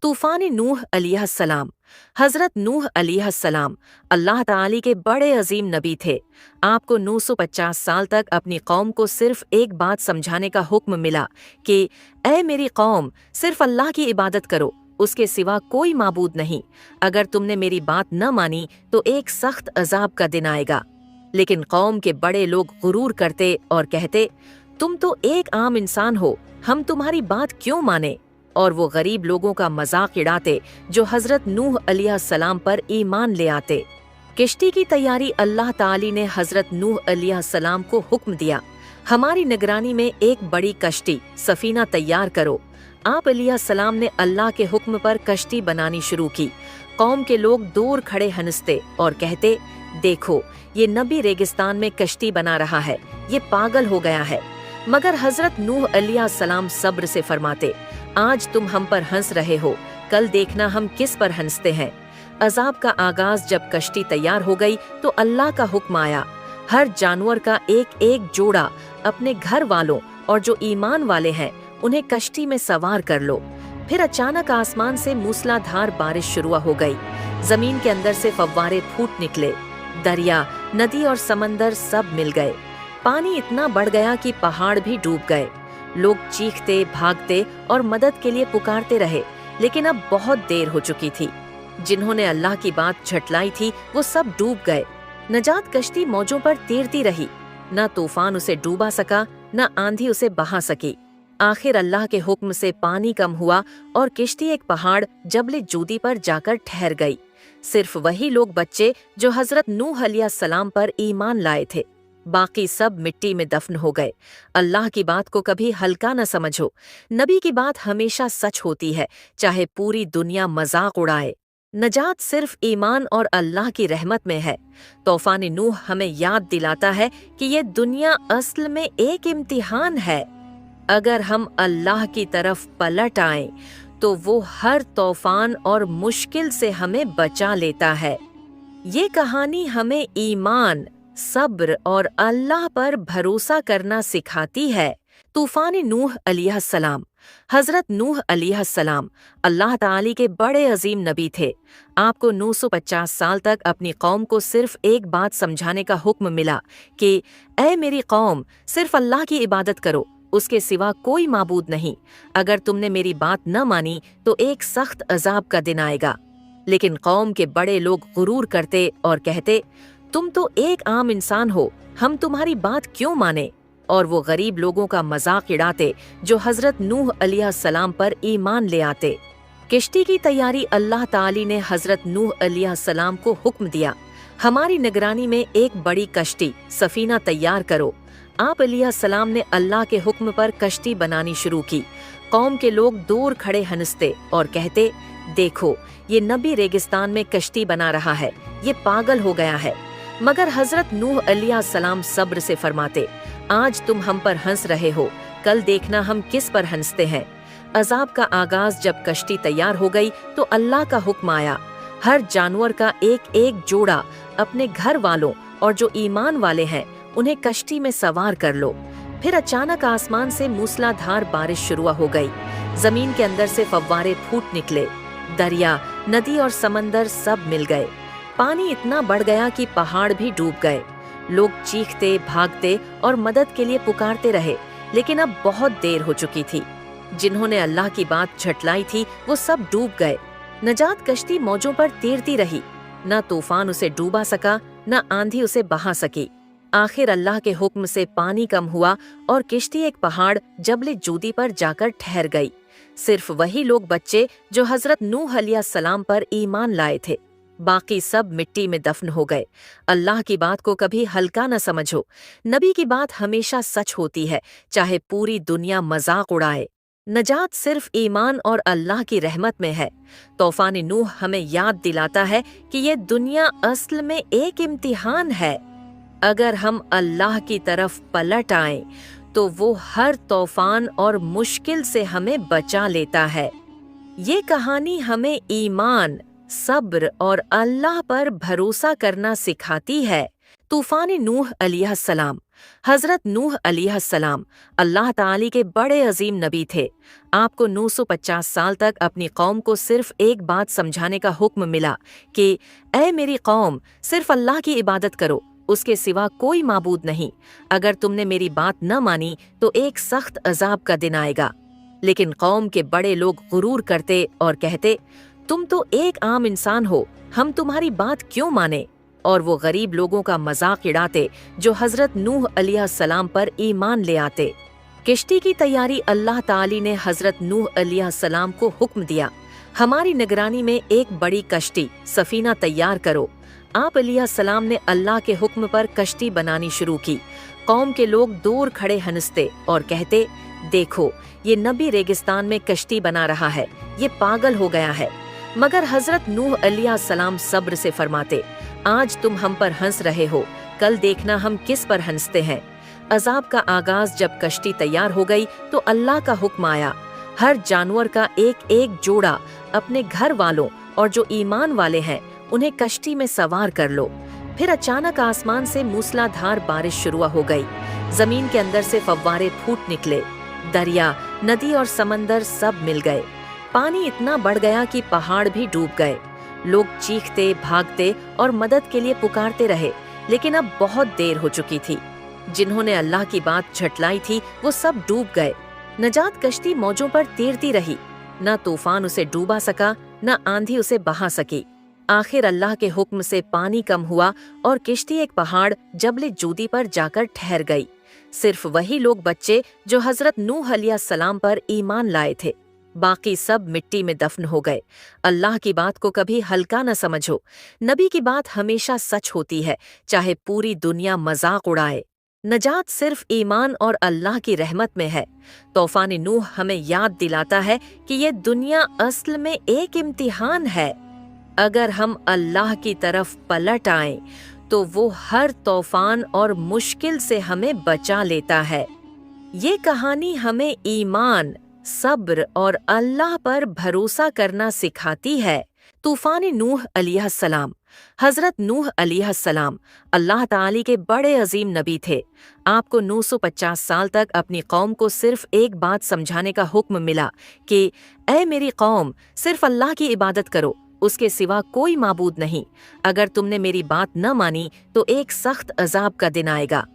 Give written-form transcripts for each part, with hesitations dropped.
तूफ़ान नूह अलैहिस्सलाम। हज़रत नूह अलैहिस्सलाम अल्लाह ताली के बड़े अजीम नबी थे। आपको 950 साल तक अपनी कौम को सिर्फ एक बात समझाने का हुक्म मिला कि ऐ मेरी कौम, सिर्फ अल्लाह की इबादत करो, उसके सिवा कोई माबूद नहीं। अगर तुमने मेरी बात न मानी तो एक सख्त अजाब का दिन आएगा। लेकिन कौम के बड़े लोग गुरूर करते और कहते, तुम तो एक आम इंसान हो, हम तुम्हारी बात क्यों माने। और वो गरीब लोगों का मजाक उड़ाते जो हजरत नूह अलैहिस्सलाम पर ईमान ले आते। किश्ती की तैयारी अल्लाह ताली ने हजरत नूह अलैहिस्सलाम को हुक्म दिया, हमारी निगरानी में एक बड़ी कश्ती सफीना तैयार करो। आप अलैहिस्सलाम ने अल्लाह के हुक्म पर कश्ती बनानी शुरू की। कौम के लोग दूर खड़े हंसते और कहते, देखो ये नबी रेगिस्तान में कश्ती बना रहा है, ये पागल हो गया है। मगर हजरत नूह अलैहिस्सलाम सब्र से फरमाते, आज तुम हम पर हंस रहे हो, कल देखना हम किस पर हंसते हैं। अजाब का आगाज जब कश्ती तैयार हो गई तो अल्लाह का हुक्म आया, हर जानवर का एक एक जोड़ा अपने घर वालों और जो ईमान वाले हैं उन्हें कश्ती में सवार कर लो। फिर अचानक आसमान से मूसलाधार बारिश शुरू हो गई। जमीन के अंदर से फव्वारे फूट निकले। दरिया, नदी और समंदर सब मिल गए। पानी इतना बढ़ गया कि पहाड़ भी डूब गए। लोग चीखते, भागते और मदद के लिए पुकारते रहे, लेकिन अब बहुत देर हो चुकी थी। जिन्होंने अल्लाह की बात झटलाई थी वो सब डूब गए। नजात कश्ती मौजों पर तैरती रही, न तूफान उसे डूबा सका, न आंधी उसे बहा सकी। आखिर अल्लाह के हुक्म से पानी कम हुआ और किश्ती एक पहाड़ जबले जूदी पर जाकर ठहर गई। सिर्फ वही लोग बच्चे जो हजरत नूह अलैहिस्सलाम पर ईमान लाए थे, बाकी सब मिट्टी में दफन हो गए। अल्लाह की बात को कभी हल्का न समझो। नबी की बात हमेशा सच होती है, चाहे पूरी दुनिया मजाक उड़ाए। नजात सिर्फ ईमान और अल्लाह की रहमत में है। तूफान नूह हमें याद दिलाता है कि ये दुनिया असल में एक इम्तिहान है। अगर हम अल्लाह की तरफ पलट आएं तो वो हर तूफान और मुश्किल से हमें बचा लेता है। ये कहानी हमें ईमान, सब्र और अल्लाह पर भरोसा करना सिखाती है। तूफान नूह अलैहिस्सलाम। हजरत नूह अलैहिस्सलाम अल्लाह ताली के बड़े अजीम नबी थे। आपको 950 साल तक अपनी कौम को सिर्फ एक बात समझाने का हुक्म मिला कि ऐ मेरी कौम, सिर्फ अल्लाह की इबादत करो, उसके सिवा कोई माबूद नहीं। अगर तुमने मेरी बात न मानी तो एक सख्त अजाब का दिन आएगा। लेकिन कौम के बड़े लोग गुरूर करते और कहते, तुम तो एक आम इंसान हो, हम तुम्हारी बात क्यों माने। और वो गरीब लोगों का मजाक उड़ाते जो हजरत नूह अलैहिस्सलाम पर ईमान ले आते। किश्ती की तैयारी अल्लाह ताली ने हजरत नूह अलैहिस्सलाम को हुक्म दिया, हमारी निगरानी में एक बड़ी कश्ती सफीना तैयार करो। आप अलैहिस्सलाम ने अल्लाह के हुक्म पर कश्ती बनानी शुरू की। कौम के लोग दूर खड़े हंसते और कहते, देखो ये नबी रेगिस्तान में कश्ती बना रहा है, ये पागल हो गया है। मगर हजरत नूह अलैहिस्सलाम सब्र से फरमाते, आज तुम हम पर हंस रहे हो, कल देखना हम किस पर हंसते हैं। अजाब का आगाज जब कश्ती तैयार हो गई तो अल्लाह का हुक्म आया, हर जानवर का एक एक जोड़ा अपने घर वालों और जो ईमान वाले हैं उन्हें कश्ती में सवार कर लो। फिर अचानक आसमान से मूसलाधार बारिश शुरू हो गई। जमीन के अंदर से फव्वारे फूट निकले। दरिया, नदी और समंदर सब मिल गए। पानी इतना बढ़ गया कि पहाड़ भी डूब गए। लोग चीखते, भागते और मदद के लिए पुकारते रहे, लेकिन अब बहुत देर हो चुकी थी। जिन्होंने अल्लाह की बात झटलाई थी वो सब डूब गए। नजात कश्ती मौजों पर तैरती रही, न तूफान उसे डूबा सका, न आंधी उसे बहा सकी। आखिर अल्लाह के हुक्म से पानी कम हुआ और किश्ती एक पहाड़ जबले जूदी पर जाकर ठहर गई। सिर्फ वही लोग बच्चे जो हजरत नूह अलैहिस्सलाम पर ईमान लाए थे, बाकी सब मिट्टी में दफन हो गए। अल्लाह की बात को कभी हल्का न समझो। नबी की बात हमेशा सच होती है, चाहे पूरी दुनिया मजाक उड़ाए। नजात सिर्फ ईमान और अल्लाह की रहमत में है। तूफान नूह हमें याद दिलाता है कि ये दुनिया असल में एक इम्तिहान है। अगर हम अल्लाह की तरफ पलट आएं तो वो हर तूफान और मुश्किल से हमें बचा लेता है। ये कहानी हमें ईमान, सब्र और अल्लाह पर भरोसा करना सिखाती है। तूफान नूह अलैहिस्सलाम। हजरत नूह अलैहिस्सलाम अल्लाह ताली के बड़े अजीम नबी थे। आपको 950 साल तक अपनी कौम को सिर्फ एक बात समझाने का हुक्म मिला कि ऐ मेरी कौम, सिर्फ अल्लाह की इबादत करो, उसके सिवा कोई माबूद नहीं। अगर तुमने मेरी बात न मानी तो एक सख्त अजाब का दिन आएगा। लेकिन कौम के बड़े लोग गुरूर करते और कहते, तुम तो एक आम इंसान हो, हम तुम्हारी बात क्यों माने? और वो गरीब लोगों का मजाक उड़ाते जो हजरत नूह अलैहिस्सलाम पर ईमान ले आते। किश्ती की तैयारी अल्लाह ताली ने हजरत नूह अलैहिस्सलाम को हुक्म दिया, हमारी निगरानी में एक बड़ी कश्ती सफीना तैयार करो। आप अलैहिस्सलाम ने अल्लाह के हुक्म पर कश्ती बनानी शुरू की। कौम के लोग दूर खड़े हंसते और कहते, देखो ये नबी रेगिस्तान में कश्ती बना रहा है, ये पागल हो गया है। मगर हजरत नूह अलैहिस्सलाम सब्र से फरमाते, आज तुम हम पर हंस रहे हो, कल देखना हम किस पर हंसते हैं। अजाब का आगाज जब कश्ती तैयार हो गई तो अल्लाह का हुक्म आया, हर जानवर का एक एक जोड़ा अपने घर वालों और जो ईमान वाले हैं उन्हें कश्ती में सवार कर लो। फिर अचानक आसमान से मूसलाधार बारिश शुरू हो गई। जमीन के अंदर से फव्वारे फूट निकले। दरिया, नदी और समंदर सब मिल गए। पानी इतना बढ़ गया कि पहाड़ भी डूब गए। लोग चीखते, भागते और मदद के लिए पुकारते रहे, लेकिन अब बहुत देर हो चुकी थी। जिन्होंने अल्लाह की बात झटलाई थी वो सब डूब गए। नजात कश्ती मौजों पर तैरती रही, न तूफान उसे डूबा सका, न आंधी उसे बहा सकी। आखिर अल्लाह के हुक्म से पानी कम हुआ और किश्ती एक पहाड़ जबले जूदी पर जाकर ठहर गई। सिर्फ वही लोग बच्चे जो हजरत नूह अलैहिस्सलाम पर ईमान लाए थे, बाकी सब मिट्टी में दफन हो गए। अल्लाह की बात को कभी हल्का न समझो। नबी की बात हमेशा सच होती है, चाहे पूरी दुनिया मजाक उड़ाए। नजात सिर्फ ईमान और अल्लाह की रहमत में है। तूफान नूह हमें याद दिलाता है कि ये दुनिया असल में एक इम्तिहान है। अगर हम अल्लाह की तरफ पलट आएं तो वो हर तूफान और मुश्किल से हमें बचा लेता है। ये कहानी हमें ईमान, सब्र और अल्लाह पर भरोसा करना सिखाती है। तूफान नूह अलैहिस्सलाम हजरत नूह अलैहिस्सलाम अल्लाह ताली के बड़े अजीम नबी थे। आपको 950 साल तक अपनी कौम को सिर्फ एक बात समझाने का हुक्म मिला कि ऐ मेरी कौम, सिर्फ अल्लाह की इबादत करो, उसके सिवा कोई माबूद नहीं। अगर तुमने मेरी बात न मानी तो एक सख्त अजाब का दिन आएगा।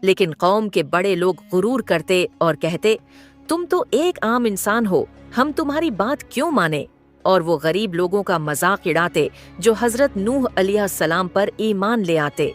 लेकिन कौम के बड़े लोग गुरूर करते और कहते, तुम तो एक आम इंसान हो, हम तुम्हारी बात क्यों माने? और वो गरीब लोगों का मजाक उड़ाते जो हजरत नूह अलैहिस्सलाम पर ईमान ले आते।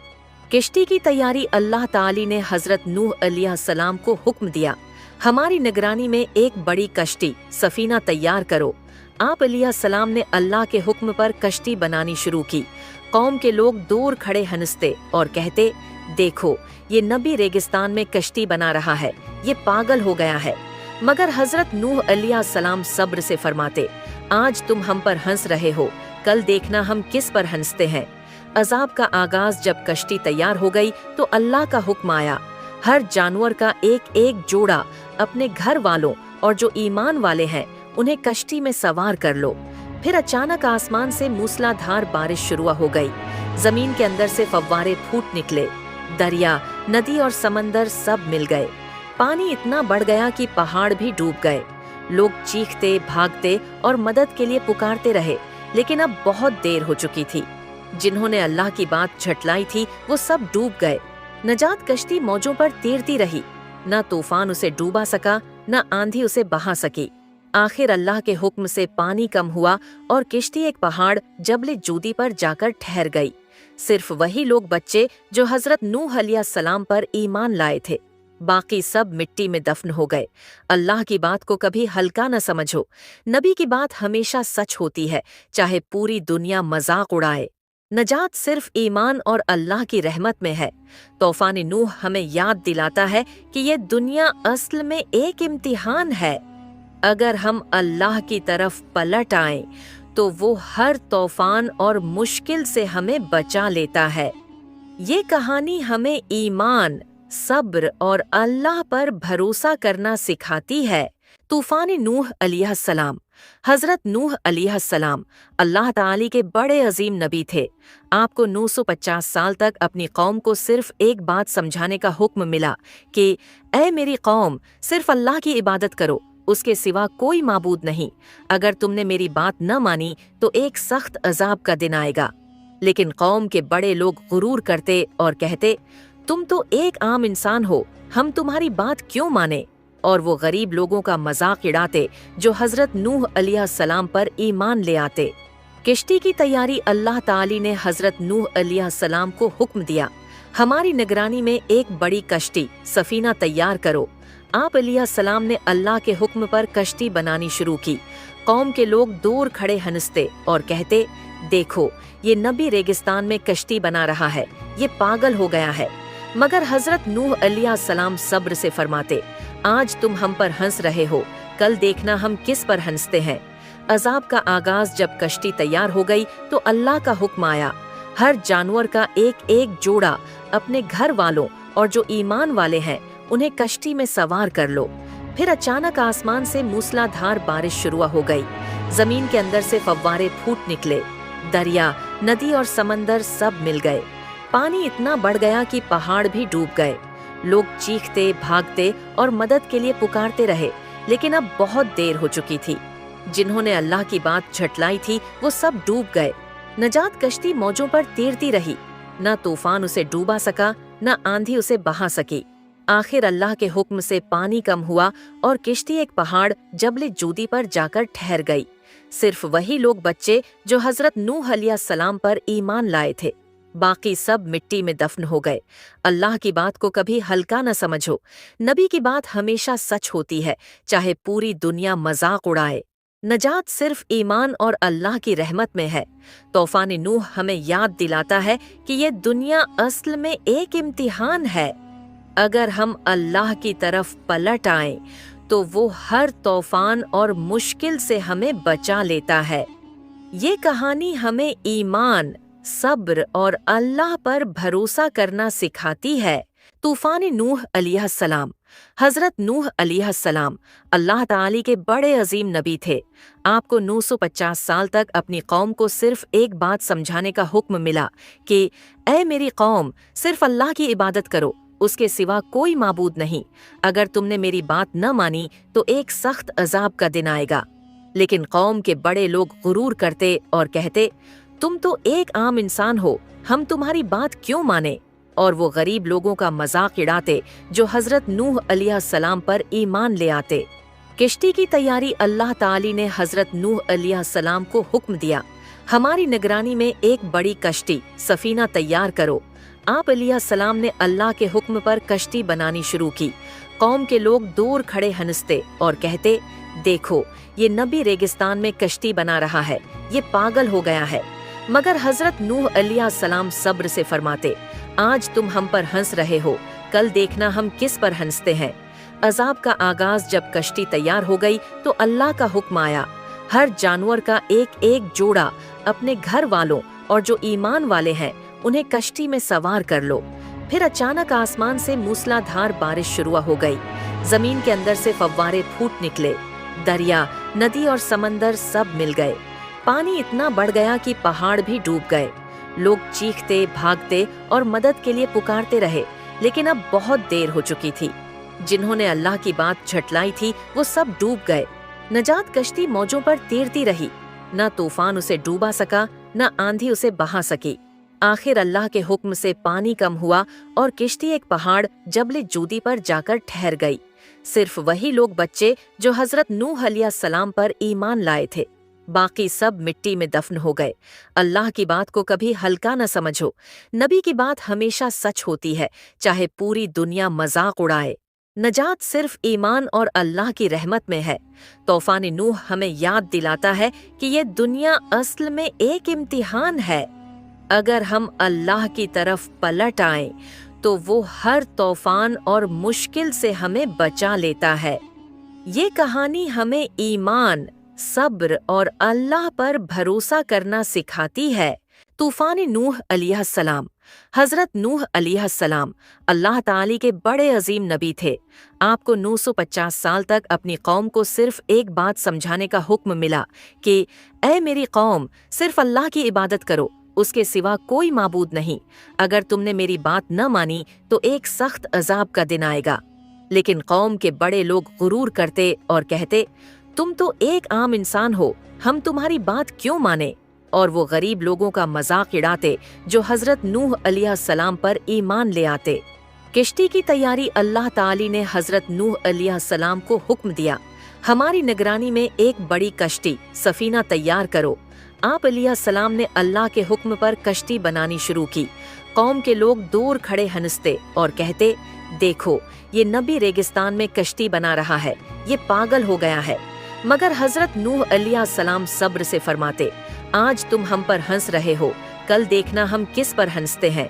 किश्ती की तैयारी अल्लाह ताली ने हजरत नूह अलैहिस्सलाम को हुक्म दिया, हमारी निगरानी में एक बड़ी कश्ती सफीना तैयार करो। आप अलैहिस्सलाम ने अल्लाह के हुक्म पर कश्ती बनानी शुरू की। कौम के लोग दूर खड़े हंसते और कहते, देखो ये नबी रेगिस्तान में कश्ती बना रहा है, ये पागल हो गया है। मगर हजरत नूह अलैहिस्सलाम सब्र से फरमाते, आज तुम हम पर हंस रहे हो, कल देखना हम किस पर हंसते हैं। अजाब का आगाज जब कश्ती तैयार हो गई तो अल्लाह का हुक्म आया, हर जानवर का एक एक जोड़ा अपने घर वालों और जो ईमान वाले हैं उन्हें कश्ती में सवार कर लो। फिर अचानक आसमान से मूसलाधार बारिश शुरू हो गई। जमीन के अंदर से फव्वारे फूट निकले। दरिया, नदी और समंदर सब मिल गए। पानी इतना बढ़ गया कि पहाड़ भी डूब गए। लोग चीखते, भागते और मदद के लिए पुकारते रहे, लेकिन अब बहुत देर हो चुकी थी। जिन्होंने अल्लाह की बात झटलाई थी वो सब डूब गए। नजात कश्ती मौजों पर तैरती रही, न तूफान उसे डूबा सका, न आंधी उसे बहा सकी। आखिर अल्लाह के हुक्म से पानी कम हुआ और किश्ती एक पहाड़ जबले जूदी पर जाकर ठहर गई। सिर्फ वही लोग बच्चे जो हजरत नूह अलैहिस्सलाम पर ईमान लाए थे, बाकी सब मिट्टी में दफन हो गए। अल्लाह की बात को कभी हल्का न समझो। नबी की बात हमेशा सच होती है, चाहे पूरी दुनिया मजाक उड़ाए। नजात सिर्फ ईमान और अल्लाह की रहमत में है। तूफान नूह हमें याद दिलाता है कि ये दुनिया असल में एक इम्तिहान है। अगर हम अल्लाह की तरफ पलट आएं तो वो हर तूफान और मुश्किल से हमें बचा लेता है। ये कहानी हमें ईमान, सब्र और अल्लाह पर भरोसा करना सिखाती है। तूफ़ान नूह अलैहिस्सलाम। हज़रत नूह अलैहिस्सलाम अल्लाह ताली के बड़े अजीम नबी थे। आपको 950 साल तक अपनी कौम को सिर्फ एक बात समझाने का हुक्म मिला कि ऐ मेरी कौम, सिर्फ अल्लाह की इबादत करो, उसके सिवा कोई माबूद नहीं। अगर तुमने मेरी बात न मानी तो एक सख्त अजाब का दिन आएगा। लेकिन कौम के बड़े लोग गुरूर करते और कहते, तुम तो एक आम इंसान हो, हम तुम्हारी बात क्यों माने? और वो गरीब लोगों का मजाक उड़ाते जो हजरत नूह अलैहिस्सलाम पर ईमान ले आते। किश्ती की तैयारी अल्लाह ताली ने हजरत नूह अलैहिस्सलाम को हुक्म दिया, हमारी निगरानी में एक बड़ी कश्ती सफीना तैयार करो। आप अलैहिस्सलाम ने अल्लाह के हुक्म पर कश्ती बनानी शुरू की। कौम के लोग दूर खड़े हंसते और कहते, देखो ये नबी रेगिस्तान में कश्ती बना रहा है, ये पागल हो गया है। मगर हजरत नूह अलैहिस्सलाम सब्र से फरमाते, आज तुम हम पर हंस रहे हो, कल देखना हम किस पर हंसते हैं। अजाब का आगाज जब कश्ती तैयार हो गई तो अल्लाह का हुक्म आया, हर जानवर का एक एक जोड़ा अपने घर वालों और जो ईमान वाले हैं उन्हें कश्ती में सवार कर लो। फिर अचानक आसमान से मूसलाधार बारिश शुरू हो गई। जमीन के अंदर से फव्वारे फूट निकले। दरिया, नदी और समंदर सब मिल गए। पानी इतना बढ़ गया कि पहाड़ भी डूब गए। लोग चीखते, भागते और मदद के लिए पुकारते रहे, लेकिन अब बहुत देर हो चुकी थी। जिन्होंने अल्लाह की बात झटलाई थी वो सब डूब गए। नजात कश्ती मौजों पर तैरती रही, न तूफान उसे डूबा सका, न आंधी उसे बहा सकी। आखिर अल्लाह के हुक्म से पानी कम हुआ और किश्ती एक पहाड़ जबले जूदी पर जाकर ठहर गई। सिर्फ वही लोग बच्चे जो हजरत नूह अलैहिस्सलाम पर ईमान लाए थे, बाकी सब मिट्टी में दफन हो गए। अल्लाह की बात को कभी हल्का न समझो। नबी की बात हमेशा सच होती है, चाहे पूरी दुनिया मजाक उड़ाए। नजात सिर्फ ईमान और अल्लाह की रहमत में है। तूफान नूह हमें याद दिलाता है कि ये दुनिया असल में एक इम्तिहान है। अगर हम अल्लाह की तरफ पलट आएं तो वो हर तूफान और मुश्किल से हमें बचा लेता है। ये कहानी हमें ईमान, सब्र और अल्लाह पर भरोसा करना सिखाती है। तूफान नूह अलैहिस्सलाम। हजरत नूह अलैहिस्सलाम अल्लाह ताली के बड़े अजीम नबी थे। आपको 950 साल तक अपनी कौम को सिर्फ एक बात समझाने का हुक्म मिला कि ऐ मेरी कौम, सिर्फ अल्लाह की इबादत करो, उसके सिवा कोई माबूद नहीं। अगर तुमने मेरी बात न मानी तो एक सख्त अजाब का दिन आएगा। लेकिन कौम के बड़े लोग गुरूर करते और कहते, तुम तो एक आम इंसान हो, हम तुम्हारी बात क्यों माने? और वो गरीब लोगों का मजाक उड़ाते जो हजरत नूह अलैहिस्सलाम पर ईमान ले आते। किश्ती की तैयारी अल्लाह ताली ने हजरत नूह अलैहिस्सलाम को हुक्म दिया, हमारी निगरानी में एक बड़ी कश्ती सफीना तैयार करो। आप अलैहिस्सलाम ने अल्लाह के हुक्म पर कश्ती बनानी शुरू की। कौम के लोग दूर खड़े हंसते और कहते, देखो ये नबी रेगिस्तान में कश्ती बना रहा है, ये पागल हो गया है। मगर हजरत नूह अलैहिस्सलाम सब्र से फरमाते, आज तुम हम पर हंस रहे हो, कल देखना हम किस पर हंसते हैं। अजाब का आगाज जब कश्ती तैयार हो गई तो अल्लाह का हुक्म आया, हर जानवर का एक एक जोड़ा अपने घर वालों और जो ईमान वाले हैं उन्हें कश्ती में सवार कर लो। फिर अचानक आसमान से मूसलाधार बारिश शुरू हो गई। जमीन के अंदर से फव्वारे फूट निकले। दरिया, नदी और समंदर सब मिल गए। पानी इतना बढ़ गया कि पहाड़ भी डूब गए। लोग चीखते, भागते और मदद के लिए पुकारते रहे, लेकिन अब बहुत देर हो चुकी थी। जिन्होंने अल्लाह की बात झटलाई थी वो सब डूब गए। नजात कश्ती मौजों पर तैरती रही, न तूफान उसे डूबा सका, न आंधी उसे बहा सकी। आखिर अल्लाह के हुक्म से पानी कम हुआ और किश्ती एक पहाड़ जबले जूदी पर जाकर ठहर गई। सिर्फ वही लोग बच्चे जो हजरत नूह अलैहिस्सलाम पर ईमान लाए थे, बाकी सब मिट्टी में दफन हो गए। अल्लाह की बात को कभी हल्का न समझो। नबी की बात हमेशा सच होती है, चाहे पूरी दुनिया मजाक उड़ाए। नजात सिर्फ ईमान और अल्लाह की रहमत में है। तूफान नूह हमें याद दिलाता है कि ये दुनिया असल में एक इम्तिहान है। अगर हम अल्लाह की तरफ पलट आएं तो वो हर तूफान और मुश्किल से हमें बचा लेता है। ये कहानी हमें ईमान, सब्र और अल्लाह पर भरोसा करना सिखाती है। तूफान नूह अलैहिस्सलाम। हज़रत नूह अलैहिस्सलाम अल्लाह ताली के बड़े अजीम नबी थे। आपको 950 साल तक अपनी कौम को सिर्फ एक बात समझाने का हुक्म मिला कि ऐ मेरी कौम, सिर्फ अल्लाह की इबादत करो, उसके सिवा कोई माबूद नहीं। अगर तुमने मेरी बात न मानी तो एक सख्त अजाब का दिन आएगा। लेकिन कौम के बड़े लोग गुरूर करते और कहते, तुम तो एक आम इंसान हो, हम तुम्हारी बात क्यों माने? और वो गरीब लोगों का मजाक उड़ाते जो हजरत नूह अलैहिस्सलाम पर ईमान ले आते। किश्ती की तैयारी अल्लाह ताली ने हजरत नूह अलैहिस्सलाम को हुक्म दिया, हमारी निगरानी में एक बड़ी कश्ती सफीना तैयार करो। आप अलैहिस्सलाम ने अल्लाह के हुक्म पर कश्ती बनानी शुरू की। कौम के लोग दूर खड़े हंसते और कहते, देखो ये नबी रेगिस्तान में कश्ती बना रहा है, ये पागल हो गया है। मगर हजरत नूह अलैहिस्सलाम सब्र से फरमाते, आज तुम हम पर हंस रहे हो, कल देखना हम किस पर हंसते हैं।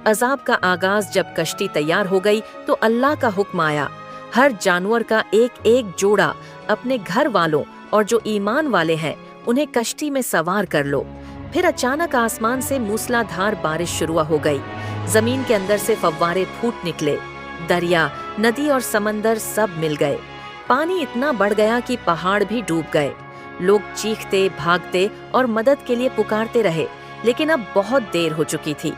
अजाब का आगाज जब कश्ती तैयार हो गई तो अल्लाह का हुक्म आया, हर जानवर का एक एक जोड़ा अपने घर वालों और जो ईमान वाले हैं उन्हें कश्ती में सवार कर लो। फिर अचानक आसमान से मूसलाधार बारिश शुरू हो गई। जमीन के अंदर से फव्वारे फूट निकले। दरिया, नदी और समंदर सब मिल गए। पानी इतना बढ़ गया कि पहाड़ भी डूब गए। लोग चीखते, भागते और मदद के लिए पुकारते रहे, लेकिन अब बहुत देर हो चुकी थी।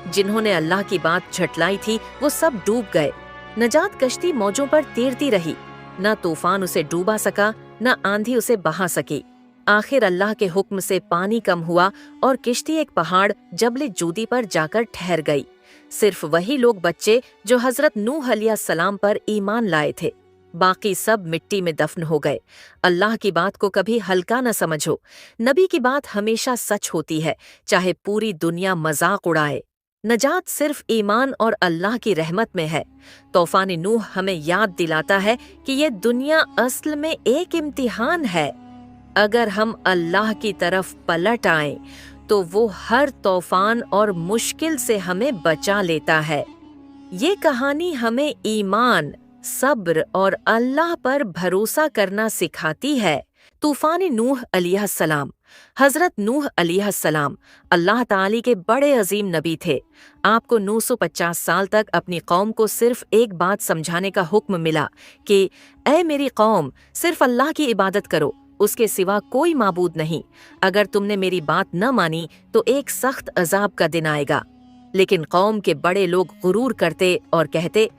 जिन्होंने अल्लाह की बात झटलाई थी वो सब डूब गए। नजात कश्ती मौजों पर तैरती रही, न तूफान उसे डूबा सका, न आंधी उसे बहा सकी। आखिर अल्लाह के हुक्म से पानी कम हुआ और किश्ती एक पहाड़ जबले जूदी पर जाकर ठहर गई। सिर्फ वही लोग बच्चे जो हजरत नूह अलैहिस्सलाम पर ईमान लाए थे, बाकी सब मिट्टी में दफन हो गए। अल्लाह की बात को कभी हल्का न समझो। नबी की बात हमेशा सच होती है, चाहे पूरी दुनिया मजाक उड़ाए। नजात सिर्फ ईमान और अल्लाह की रहमत में है। तूफान नूह हमें याद दिलाता है कि ये दुनिया असल में एक इम्तिहान है। अगर हम अल्लाह की तरफ पलट आएं तो वो हर तूफान और मुश्किल से हमें बचा लेता है। ये कहानी हमें ईमान, सब्र और अल्लाह पर भरोसा करना सिखाती है। तूफान नूह अलैहिस्सलाम हजरत नूह अलैहिस्सलाम अल्लाह ताली के बड़े अजीम नबी थे। आपको 950 साल तक अपनी कौम को सिर्फ एक बात समझाने का हुक्म मिला कि ऐ मेरी कौम, सिर्फ अल्लाह की इबादत करो, उसके सिवा कोई माबूद नहीं। अगर तुमने मेरी बात न मानी तो एक सख्त अजाब का दिन आएगा। लेकिन कौम के बड़े लोग गुरूर करते और कहते,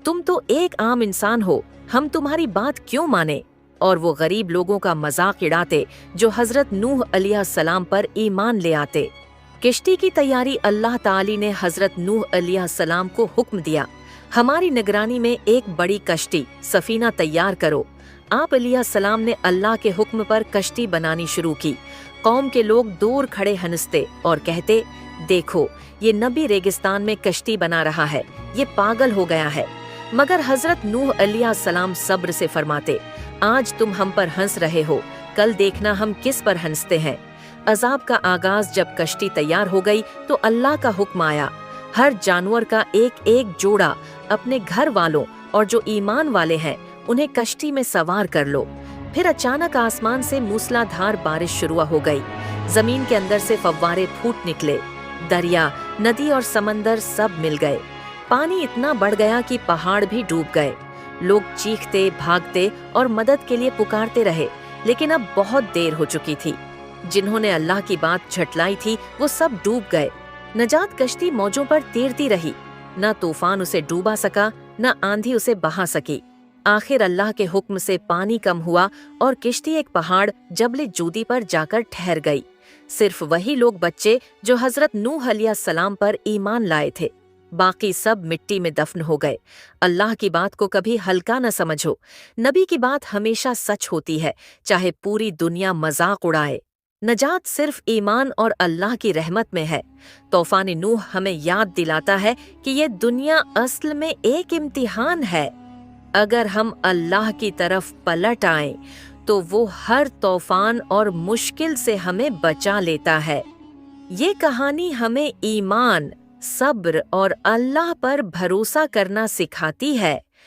तुम तो एक आम इंसान हो, हम तुम्हारी बात क्यों माने? और वो गरीब लोगों का मजाक उड़ाते जो हजरत नूह अलैहिस्सलाम पर ईमान ले आते। किश्ती की तैयारी अल्लाह ताली ने हजरत नूह अलैहिस्सलाम को हुक्म दिया, हमारी निगरानी में एक बड़ी कश्ती सफीना तैयार करो। आप अलैहिस्सलाम ने अल्लाह के हुक्म पर कश्ती बनानी शुरू की। कौम के लोग दूर खड़े हंसते और कहते, देखो ये नबी रेगिस्तान में कश्ती बना रहा है, ये पागल हो गया है। मगर हजरत नूह अलैहिस्सलाम सब्र से फरमाते, आज तुम हम पर हंस रहे हो, कल देखना हम किस पर हंसते हैं। अजाब का आगाज जब कश्ती तैयार हो गई तो अल्लाह का हुक्म आया, हर जानवर का एक एक जोड़ा अपने घर वालों और जो ईमान वाले हैं उन्हें कश्ती में सवार कर लो। फिर अचानक आसमान से मूसलाधार बारिश शुरू हो गई। जमीन के अंदर से फव्वारे फूट निकले। दरिया, नदी और समंदर सब मिल गए। पानी इतना बढ़ गया कि पहाड़ भी डूब गए। लोग चीखते, भागते और मदद के लिए पुकारते रहे, लेकिन अब बहुत देर हो चुकी थी। जिन्होंने अल्लाह की बात झटलाई थी वो सब डूब गए। नजात कश्ती मौजों पर तैरती रही, न तूफान उसे डूबा सका, न आंधी उसे बहा सकी। आखिर अल्लाह के हुक्म से पानी कम हुआ और किश्ती एक पहाड़ जबले जूदी पर जाकर ठहर गई। सिर्फ वही लोग बच्चे जो हजरत नूह अलैहिस्सलाम पर ईमान लाए थे, बाकी सब मिट्टी में दफन हो गए। अल्लाह की बात को कभी हल्का न समझो। नबी की बात हमेशा सच होती है, चाहे पूरी दुनिया मजाक उड़ाए। नजात सिर्फ ईमान और अल्लाह की रहमत में है। तूफान नूह हमें याद दिलाता है कि ये दुनिया असल में एक इम्तिहान है। अगर हम अल्लाह की तरफ पलट आएं तो वो हर तूफान और मुश्किल से हमें बचा लेता है। ये कहानी हमें ईमान, सब्र और अल्लाह पर भरोसा करना सिखाती है।